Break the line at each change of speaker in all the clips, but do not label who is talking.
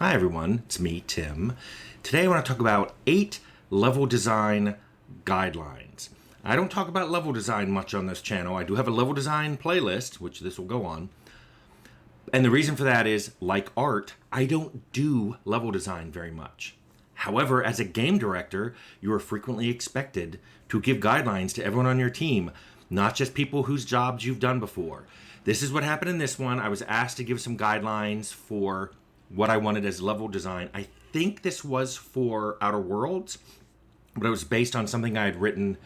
Hi everyone, it's me, Tim. Today I want to talk about 8 level design guidelines. I don't talk about level design much on this channel. I do have a level design playlist, which this will go on. And the reason for that is, like art, I don't do level design very much. However, as a game director, you are frequently expected to give guidelines to everyone on your team, not just people whose jobs you've done before. This is what happened in this one. I was asked to give some guidelines for what I wanted as level design. I think this was for Outer Worlds, but it was based on something I had written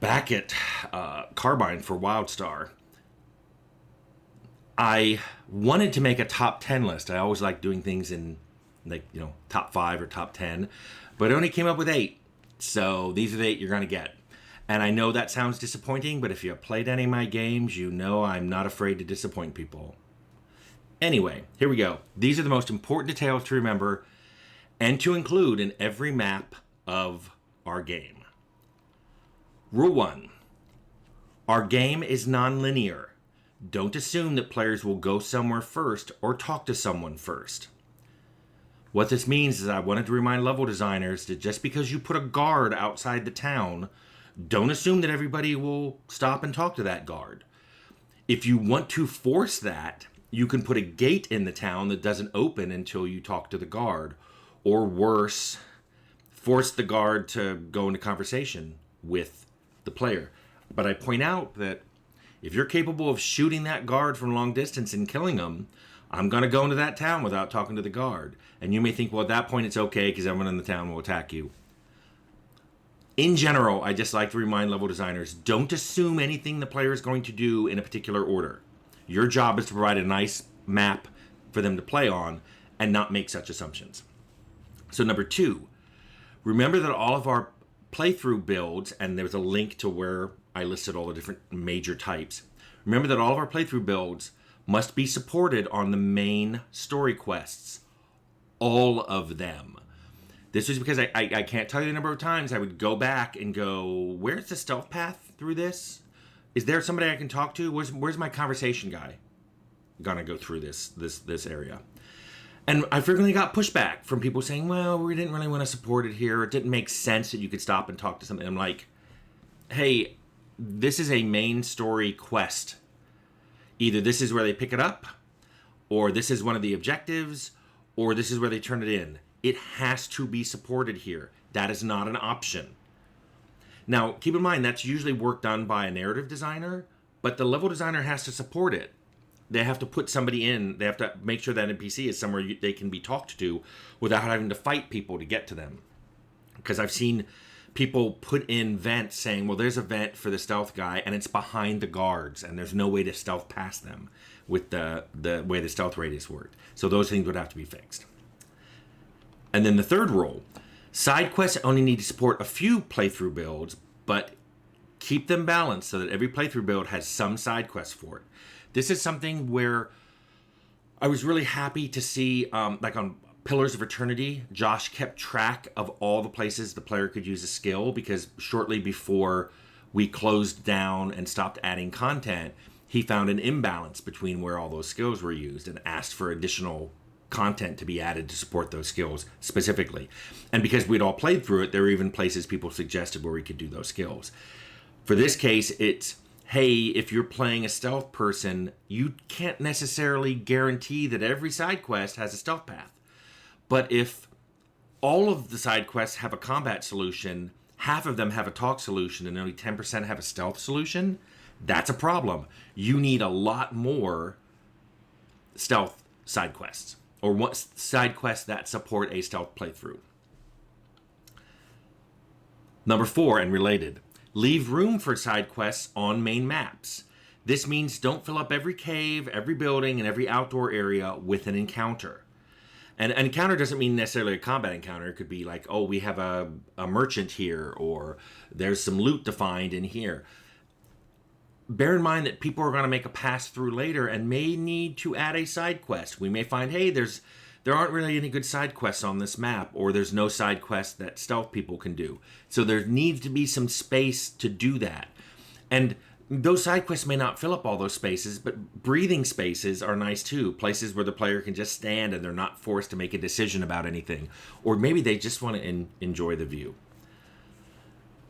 back at Carbine for WildStar. I wanted to make a top 10 list. I always like doing things in top 5 or top 10, but I only came up with 8. So these are the 8 you're going to get. And I know that sounds disappointing, but if you have played any of my games, you know I'm not afraid to disappoint people. Anyway, here we go. These are the most important details to remember and to include in every map of our game. Rule 1. Our game is nonlinear. Don't assume that players will go somewhere first or talk to someone first. What this means is I wanted to remind level designers that just because you put a guard outside the town, don't assume that everybody will stop and talk to that guard. If you want to force that, you can put a gate in the town that doesn't open until you talk to the guard. Or worse, force the guard to go into conversation with the player. But I point out that if you're capable of shooting that guard from long distance and killing them, I'm going to go into that town without talking to the guard. And you may think, well, at that point it's okay because everyone in the town will attack you. In general, I just like to remind level designers, don't assume anything the player is going to do in a particular order. Your job is to provide a nice map for them to play on and not make such assumptions. So number 2, remember that all of our playthrough builds, and there's a link to where I listed all the different major types. Remember that all of our playthrough builds must be supported on the main story quests. All of them. This is because I can't tell you the number of times I would go back and go, where's the stealth path through this? Is there somebody I can talk to? Where's my conversation guy gonna go through this area? And I frequently got pushback from people saying, well, we didn't really want to support it here. It didn't make sense that you could stop and talk to something. I'm like, hey, this is a main story quest. Either this is where they pick it up, or this is one of the objectives, or this is where they turn it in. It has to be supported here. That is not an option. Now, keep in mind, that's usually work done by a narrative designer, but the level designer has to support it. They have to put somebody in. They have to make sure that NPC is somewhere they can be talked to without having to fight people to get to them. Because I've seen people put in vents saying, well, there's a vent for the stealth guy, and it's behind the guards, and there's no way to stealth past them with the way the stealth radius worked. So those things would have to be fixed. And then the third rule, side quests only need to support a few playthrough builds, but keep them balanced so that every playthrough build has some side quests for it. This is something where I was really happy to see, like on Pillars of Eternity, Josh kept track of all the places the player could use a skill, because shortly before we closed down and stopped adding content, he found an imbalance between where all those skills were used and asked for additional content to be added to support those skills specifically. And because we'd all played through it, there were even places people suggested where we could do those skills. For this case, it's, hey, if you're playing a stealth person, you can't necessarily guarantee that every side quest has a stealth path. But if all of the side quests have a combat solution, half of them have a talk solution, and only 10% have a stealth solution, that's a problem. You need a lot more stealth side quests, or what side quests that support a stealth playthrough. Number 4, and related, leave room for side quests on main maps. This means don't fill up every cave, every building, and every outdoor area with an encounter. And an encounter doesn't mean necessarily a combat encounter. It could be like, oh, we have a merchant here, or there's some loot to find in here. Bear in mind that people are going to make a pass through later and may need to add a side quest. We may find, hey, there aren't really any good side quests on this map, or there's no side quests that stealth people can do. So there needs to be some space to do that. And those side quests may not fill up all those spaces, but breathing spaces are nice too. Places where the player can just stand and they're not forced to make a decision about anything. Or maybe they just want to enjoy the view.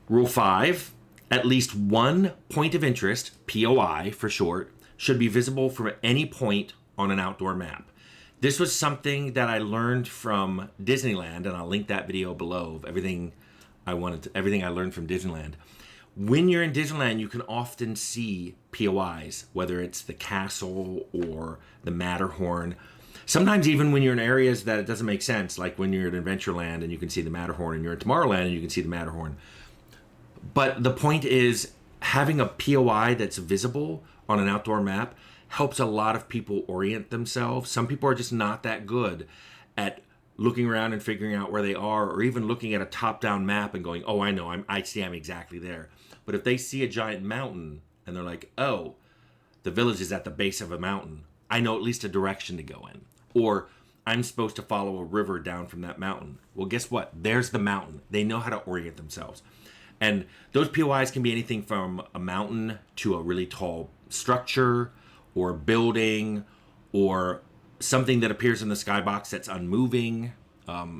Rule 5, at least one point of interest, POI for short, should be visible from any point on an outdoor map. This was something that I learned from Disneyland, and I'll link that video below of everything I learned from Disneyland. When you're in Disneyland, you can often see POIs, whether it's the castle or the Matterhorn. Sometimes even when you're in areas that it doesn't make sense, like when you're at Adventureland and you can see the Matterhorn, and you're at Tomorrowland and you can see the Matterhorn. But the point is, having a POI that's visible on an outdoor map helps a lot of people orient themselves. Some people are just not that good at looking around and figuring out where they are, or even looking at a top-down map and going, oh, I know, I'm exactly there. But if they see a giant mountain and they're like, oh, the village is at the base of a mountain, I know at least a direction to go in. Or I'm supposed to follow a river down from that mountain. Well, guess what? There's the mountain. They know how to orient themselves. And those POIs can be anything from a mountain to a really tall structure or building or something that appears in the skybox that's unmoving,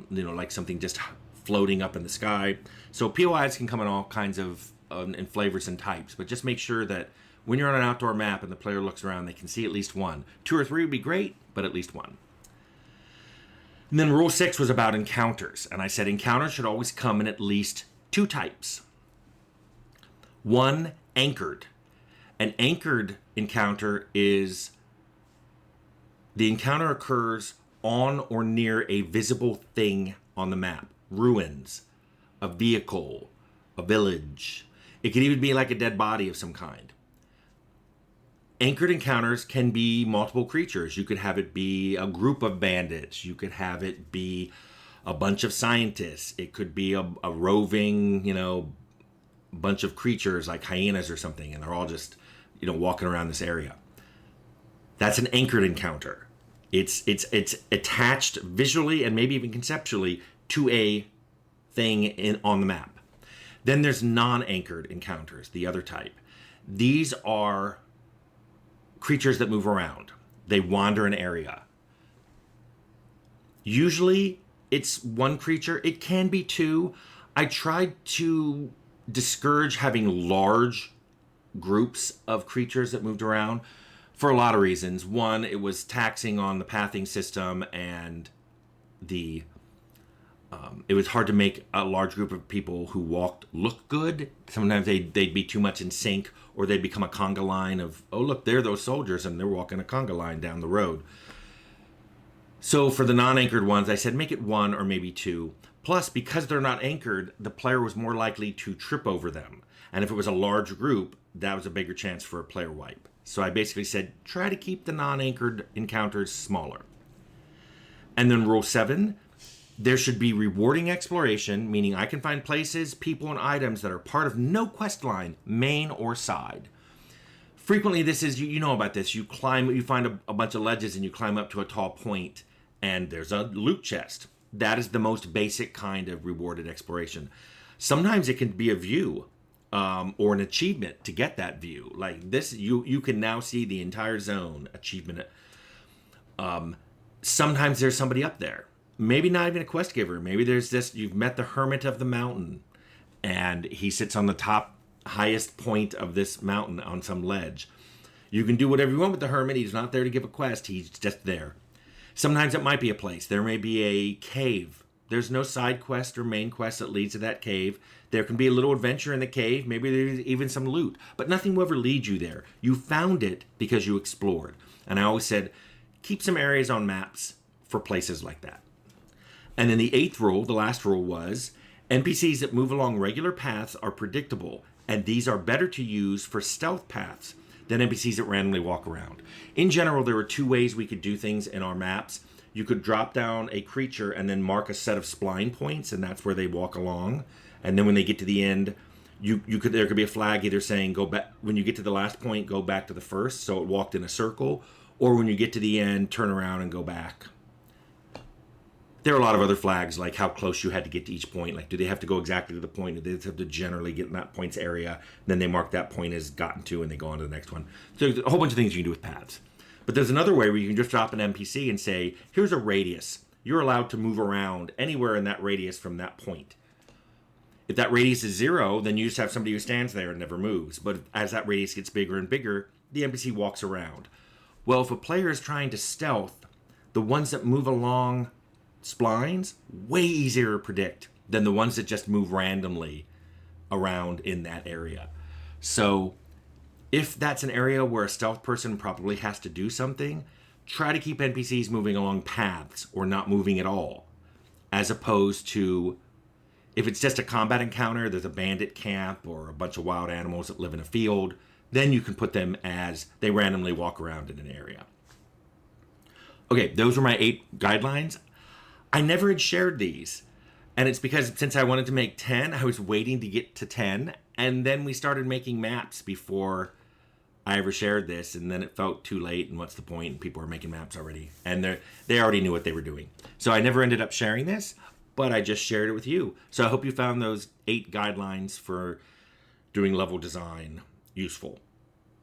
like something just floating up in the sky. So POIs can come in all kinds of in flavors and types, but just make sure that when you're on an outdoor map and the player looks around, they can see at least one. 2 or 3 would be great, but at least one. And then rule 6 was about encounters, and I said encounters should always come in at least 2 types. 1, anchored. An anchored encounter is the encounter occurs on or near a visible thing on the map. Ruins, a vehicle, a village. It could even be like a dead body of some kind. Anchored encounters can be multiple creatures. You could have it be a group of bandits. You could have it be a bunch of scientists. It could be a roving, bunch of creatures like hyenas or something, and they're all just, walking around this area. That's an anchored encounter. It's attached visually and maybe even conceptually to a thing on the map. Then there's non-anchored encounters, the other type. These are creatures that move around. They wander an area. Usually it's one creature. It can be 2. I tried to discourage having large groups of creatures that moved around for a lot of reasons. One, it was taxing on the pathing system, and it was hard to make a large group of people who walked look good. Sometimes they'd be too much in sync, or they'd become a conga line of, oh, look, there are those soldiers, and they're walking a conga line down the road. So for the non-anchored ones, I said make it 1 or maybe 2. Plus, because they're not anchored, the player was more likely to trip over them. And if it was a large group, that was a bigger chance for a player wipe. So I basically said, try to keep the non-anchored encounters smaller. And then rule 7, there should be rewarding exploration, meaning I can find places, people, and items that are part of no quest line, main or side. Frequently, this is, you know about this, you find a bunch of ledges and you climb up to a tall point and there's a loot chest. That is the most basic kind of rewarded exploration. Sometimes it can be a view or an achievement to get that view. Like this, you can now see the entire zone achievement. Sometimes there's somebody up there. Maybe not even a quest giver. Maybe there's this, you've met the hermit of the mountain and he sits on the top highest point of this mountain on some ledge. You can do whatever you want with the hermit. He's not there to give a quest. He's just there. Sometimes it might be a place. There may be a cave. There's no side quest or main quest that leads to that cave. There can be a little adventure in the cave. Maybe there's even some loot. But nothing will ever lead you there. You found it because you explored. And I always said, keep some areas on maps for places like that. And then the 8th rule, the last rule, was NPCs that move along regular paths are predictable, and these are better to use for stealth paths than NPCs that randomly walk around. In general, there were 2 ways we could do things in our maps. You could drop down a creature and then mark a set of spline points, and that's where they walk along. And then when they get to the end, there could be a flag either saying, go back, when you get to the last point, go back to the first, so it walked in a circle, or when you get to the end, turn around and go back. There are a lot of other flags, like how close you had to get to each point. Like, do they have to go exactly to the point? Do they have to generally get in that point's area? Then they mark that point as gotten to, and they go on to the next one. So there's a whole bunch of things you can do with paths. But there's another way where you can just drop an NPC and say, here's a radius. You're allowed to move around anywhere in that radius from that point. If that radius is 0, then you just have somebody who stands there and never moves. But as that radius gets bigger and bigger, the NPC walks around. Well, if a player is trying to stealth, the ones that move along splines, way easier to predict than the ones that just move randomly around in that area. So if that's an area where a stealth person probably has to do something, try to keep NPCs moving along paths or not moving at all. As opposed to, if it's just a combat encounter, there's a bandit camp or a bunch of wild animals that live in a field, then you can put them as they randomly walk around in an area. Okay, those were my 8 guidelines. I never had shared these. And it's because since I wanted to make 10, I was waiting to get to 10. And then we started making maps before I ever shared this. And then it felt too late. And what's the point? And people were making maps already. And they already knew what they were doing. So I never ended up sharing this, but I just shared it with you. So I hope you found those 8 guidelines for doing level design useful.